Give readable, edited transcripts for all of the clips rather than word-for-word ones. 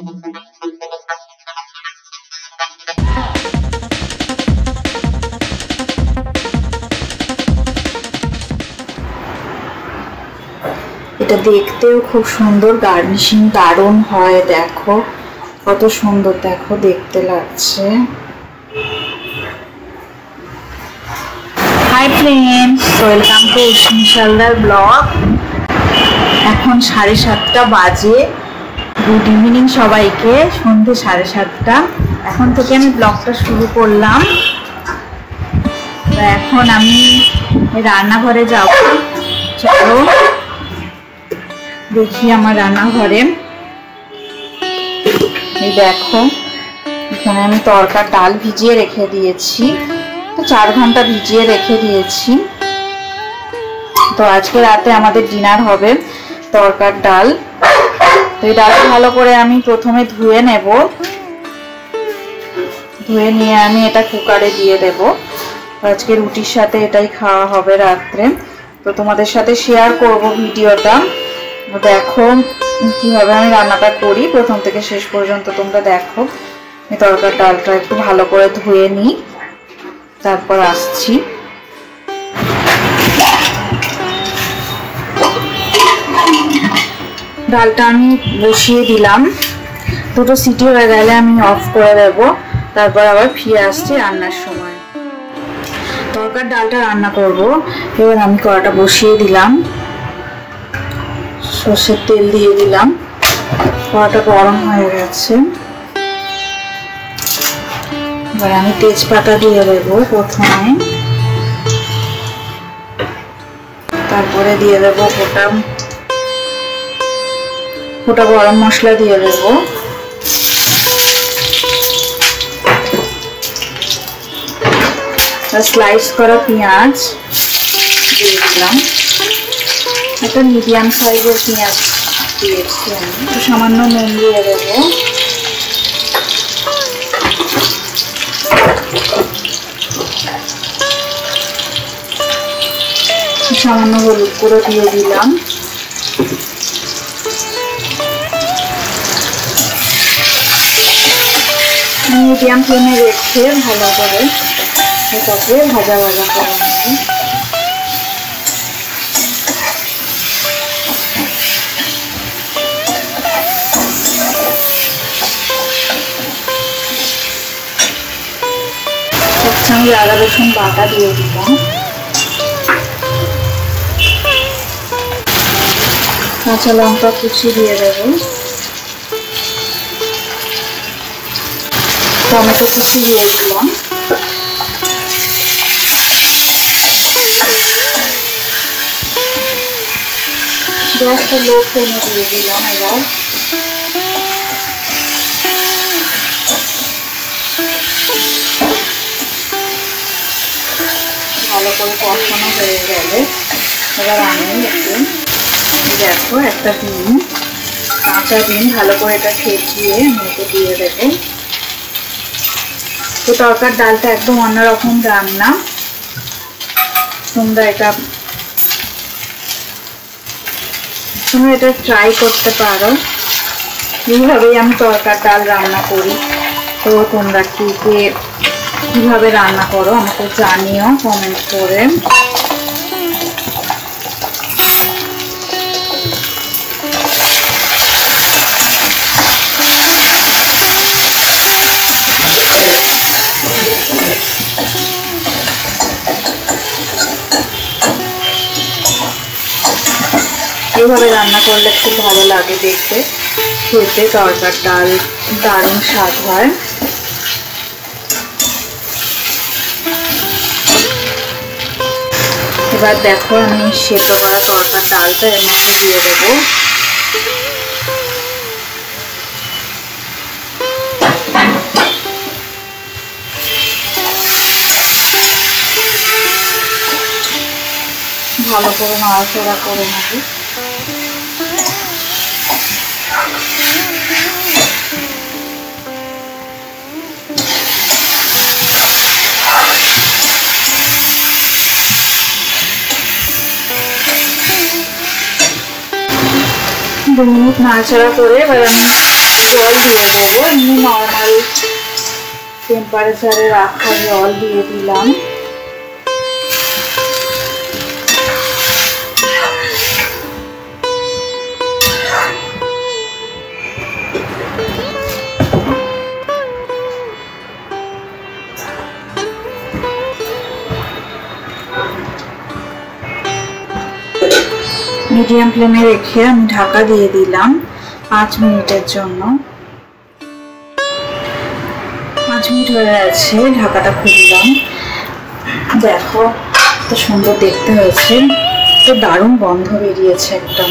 এটা দেখতেও খুব সুন্দর, গার্নিশিং দারুণ হয়। দেখো কত সুন্দর, দেখো দেখতে লাগছে। হাই ফ্রেন্ডস, ওয়েলকাম টু ইনশাল্লাহর ব্লগ। এখন 7:30 বাজে। গুড ইভিনিং সবাইকে, সন্ধ্যে 7:30। এখন থেকে আমি ব্লগটা শুরু করলাম। এখন আমি রান্নাঘরে যাব। চলো দেখি আমার রান্নাঘরে। এই দেখো, এখানে আমি তরকার ডাল ভিজিয়ে রেখে দিয়েছি, তো 4 ঘন্টা ভিজিয়ে রেখে দিয়েছি। তো আজকে রাতে আমাদের ডিনার হবে তরকার ডাল। তো এই ডালটা ভালো করে আমি প্রথমে ধুয়ে নেব। ধুয়ে নিয়ে আমি এটা কুকারে দিয়ে দেব। আজকে রুটির সাথে এটাই খাওয়া হবে রাত্রে। তো তোমাদের সাথে শেয়ার করব ভিডিওটা। দেখো কিভাবে আমি রান্নাটা করি, প্রথম থেকে শেষ পর্যন্ত তোমরা দেখো। আমি তরকার ডালটা একটু ভালো করে ধুয়ে নিই, তারপর আসছি। ডালটা আমি বসিয়ে দিলাম, 2টো সিটি হয়ে গেলে আমি অফ করে দেব। তারপর আবার ফিরে আসছি রান্নার সময়। তরকার ডালটা রান্না করব। এবার আমি কড়াটা বসিয়ে দিলাম, সর্ষের তেল দিয়ে দিলাম। কড়াটা গরম হয়ে গেছে। এবার আমি তেজপাতা দিয়ে দেব প্রথমে, তারপরে দিয়ে দেব গোটা গরম মশলা দিয়ে দেব। স্লাইস করা পেঁয়াজ দিয়ে দিলাম। একটা মিডিয়াম সাইজের পেঁয়াজ দিয়েছি আমি। সামান্য নুন দিয়ে দেব। সামান্য হলুদ গুঁড়ো দিয়ে দিলাম। মিডিয়াম ফ্লেমে রেখে ভালো করে এটাকে ভাজা ভাজা করে নেব। আমি আদা রসুন বাটা দিয়ে দিলাম। কাঁচা লঙ্কা কুচি দিয়ে দেব। টমেটো কুচি দিয়ে দিলাম। গ্যাসটা লো ফ্লেমে দিয়ে দিলাম। এবার ভালো করে কষানো হয়ে গেলে এবার আমি দেখো একটা ডিম, কাঁচা ডিম ভালো করে এটা ফেটিয়ে মেখে দিয়ে দেবো। তো তরকার ডালটা একদম অন্যরকম রান্না, তোমরা এটা ট্রাই করতে পারো। এইভাবেই আমি তরকার ডাল রান্না করি। তো তোমরা কিভাবে রান্না করো আমাকে জানিও কমেন্ট করে। এইভাবে রান্না করলে খুব ভালো লাগে দেখতে, খেতে তরকার ডাল দারুণ স্বাদ হয়। এবার দেখো আমি সেদ্ধ করা তরকার ডালটা এর মধ্যে দিয়ে দেবো। ভালো করে নাড়াচাড়া করে নেব। দু মিনিট নাড়াচাড়া করে এবার আমি জল দিয়ে দেবো, এমনি নর্মাল টেম্পারেচারে রাখা জল দিয়ে দিলাম। মিডিয়াম ফ্লেমে রেখে আমি ঢাকা দিয়ে দিলাম 5 মিনিটের জন্য। 5 মিনিট হয়ে গেছে, ঢাকাটা খুললাম। দেখো কত সুন্দর দেখতে হয়েছে, তো দারুণ গন্ধ বেরিয়েছে একদম।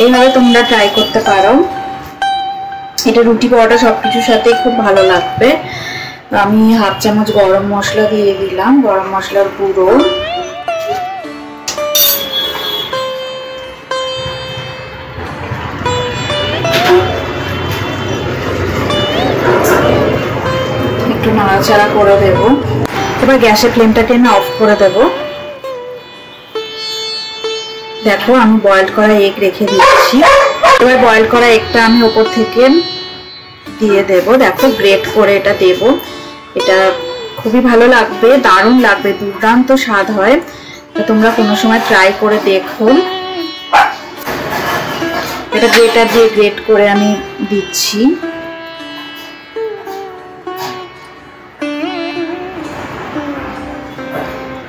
এইভাবে তোমরা ট্রাই করতে পারো, এটা রুটি পরোটা সবকিছুর সাথে খুব ভালো লাগবে। আমি হাফ চামচ গরম মশলা দিয়ে দিলাম, গরম মশলার গুঁড়ো। একটু নাড়াচাড়া করে দেব। এবার গ্যাসের ফ্লেমটাকে আমি অফ করে দেব। দেখো আমি বয়েল করা এগ রেখে দিচ্ছি। এবার বয়েল করা এগটা আমি ওপর থেকে দিয়ে দেব। দেখো গ্রেট করে এটা দেব, এটা খুবই ভালো লাগবে, দারুণ লাগবে, দুর্দান্ত স্বাদ হয়। তো তোমরা কোনো সময় ট্রাই করে দেখো। এটা গ্রেটার দিয়ে গ্রেট করে আমি দিচ্ছি।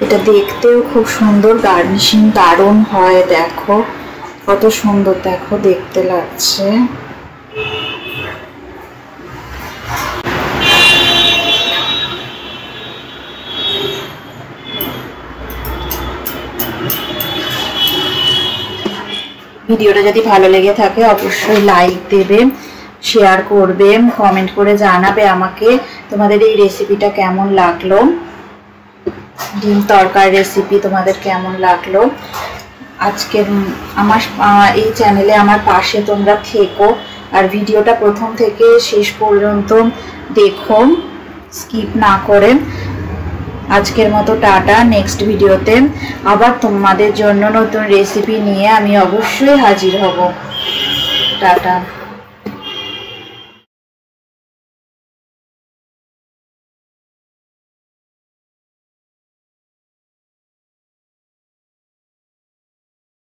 এটা দেখতেও খুব সুন্দর, গার্নিশিং দারুণ হয়। দেখো কত সুন্দর, দেখো দেখতে লাগছে। ভিডিওটা যদি ভালো লেগে থাকে অবশ্যই লাইক দেবে, শেয়ার করবে, কমেন্ট করে জানাবে আমাকে তোমাদের এই রেসিপিটা কেমন লাগলো, ডিম তরকার রেসিপি তোমাদের কেমন লাগলো। আজকে আমার এই চ্যানেলে আমার পাশে তোমরা থেকো আর ভিডিওটা প্রথম থেকে শেষ পর্যন্ত দেখো, স্কিপ না করে। আজকের মতো টাটা, নেক্সট ভিডিওতে আবার তোমাদের জন্য নতুন রেসিপি নিয়ে আমি অবশ্যই হাজির হব। টাটা।